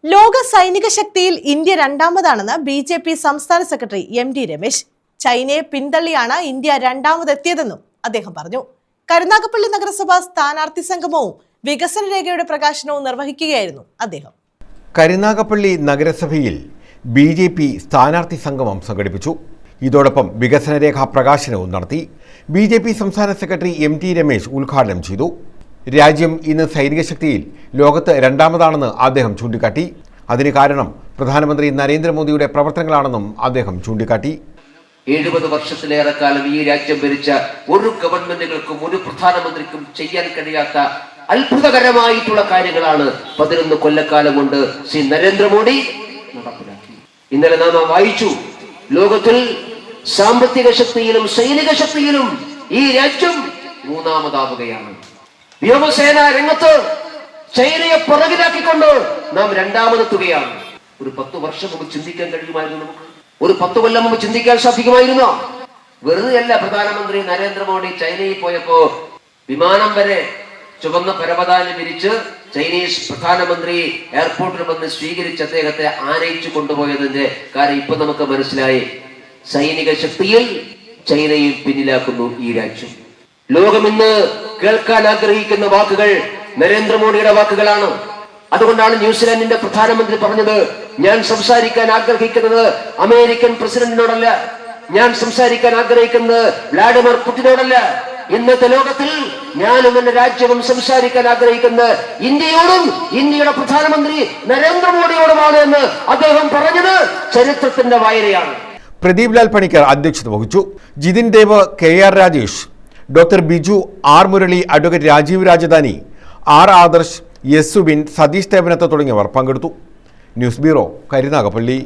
ലോക സൈനിക ശക്തിയിൽ ഇന്ത്യ രണ്ടാമതാണെന്ന് ബി.ജെ.പി. സംസ്ഥാന സെക്രട്ടറി എം.ടി. രമേശ്. ചൈനയെ പിന്തള്ളിയാണ് ഇന്ത്യ രണ്ടാമതെത്തിയതെന്നും അദ്ദേഹം പറഞ്ഞു. കരുനാഗപ്പള്ളി നഗരസഭ സ്ഥാനാർത്ഥി സംഗമവും വികസന രേഖയുടെ പ്രകാശനവും നിർവഹിക്കുകയായിരുന്നു അദ്ദേഹം. കരുനാഗപ്പള്ളി നഗരസഭയിൽ ബി.ജെ.പി. സ്ഥാനാർത്ഥി സംഗമം സംഘടിപ്പിച്ചു. ഇതോടൊപ്പം വികസന രേഖാ പ്രകാശനവും നടത്തി. ബി.ജെ.പി. സംസ്ഥാന സെക്രട്ടറി എം.ടി. രമേശ് ഉദ്ഘാടനം ചെയ്തു. രാജ്യം ഇന്ന് സൈനിക ശക്തിയിൽ ലോകത്ത് രണ്ടാമതാണെന്ന് അദ്ദേഹം ചൂണ്ടിക്കാട്ടി. അതിന് കാരണം പ്രധാനമന്ത്രി നരേന്ദ്രമോദിയുടെ പ്രവർത്തനങ്ങളാണെന്നും അദ്ദേഹം ചൂണ്ടിക്കാട്ടി. 70 വർഷത്തിലേറെ കാലം ഈ രാജ്യം ഭരിച്ച ഒരു ഗവൺമെന്റുകൾക്കും ഒരു പ്രധാനമന്ത്രിക്കും ചെയ്യാൻ കഴിയാത്ത അത്ഭുതകരമായിട്ടുള്ള കാര്യങ്ങളാണ് 11 കൊല്ലക്കാലം കൊണ്ട് ശ്രീ നരേന്ദ്രമോദി നടപ്പിലാക്കി. ഇന്നലെ നാം വായിച്ചു, ലോകത്തിൽ സാമ്പത്തിക ശക്തിയിലും സൈനിക ശക്തിയിലും ഈ രാജ്യം മൂന്നാമതാവുകയാണ്. വ്യോമസേന രംഗത്ത് ചൈനയെ പുറകിലാക്കിക്കൊണ്ട് നാം രണ്ടാമതെത്തുകയാണ്. ഒരു 10 വർഷം മുമ്പ് ചിന്തിക്കാൻ കഴിയുമായിരുന്നു നമുക്ക്? ഒരു 10 കൊല്ലം മുമ്പ് ചിന്തിക്കാൻ സാധിക്കുമായിരുന്നോ? വെറുതെയല്ല പ്രധാനമന്ത്രി നരേന്ദ്രമോദി ചൈനയിൽ പോയപ്പോ വിമാനം വരെ ചുവന്ന പരവതാനി വിരിച്ച് ചൈനീസ് പ്രധാനമന്ത്രി എയർപോർട്ടിൽ വന്ന് സ്വീകരിച്ച് അദ്ദേഹത്തെ ആനയിച്ചു കൊണ്ടുപോയതിന്റെ കാര്യം ഇപ്പൊ നമുക്ക് മനസ്സിലായി. സൈനിക ശക്തിയിൽ ചൈനയും പിന്നിലാക്കുന്നു ഈ രാജ്യം. ലോകം ഇന്ന് കേൾക്കാൻ ആഗ്രഹിക്കുന്ന വാക്കുകൾ നരേന്ദ്രമോദിയുടെ വാക്കുകളാണ്. അതുകൊണ്ടാണ് ന്യൂസിലാൻഡിന്റെ പ്രധാനമന്ത്രി പറഞ്ഞത്, ഞാൻ സംസാരിക്കാൻ ആഗ്രഹിക്കുന്നത് അമേരിക്കൻ പ്രസിഡന്റിനോടല്ല, ഞാൻ സംസാരിക്കാൻ ആഗ്രഹിക്കുന്നത് വ്ളാഡിമിർ പുടിനോടല്ല. ഇന്നത്തെ ലോകത്തിൽ ഞാനും എന്റെ രാജ്യവും സംസാരിക്കാൻ ആഗ്രഹിക്കുന്നത് ഇന്ത്യയോടും ഇന്ത്യയുടെ പ്രധാനമന്ത്രി നരേന്ദ്രമോദിയോടുമാണ് എന്ന് അദ്ദേഹം പറഞ്ഞത് ചരിത്രത്തിന്റെ വായനയാണ്. പ്രദീപ് ലാൽ പണിക്കർ അധ്യക്ഷത വഹിച്ചു. Jithin Dev, K R. Rajesh, doctor Biju, R. Murali, advocate Rajeev Rajadhani, R. Adarsh, S. Subin, Satheesh Thevanath തുടങ്ങിയവർ പങ്കെടുത്തു. News bureau, Karunagappally.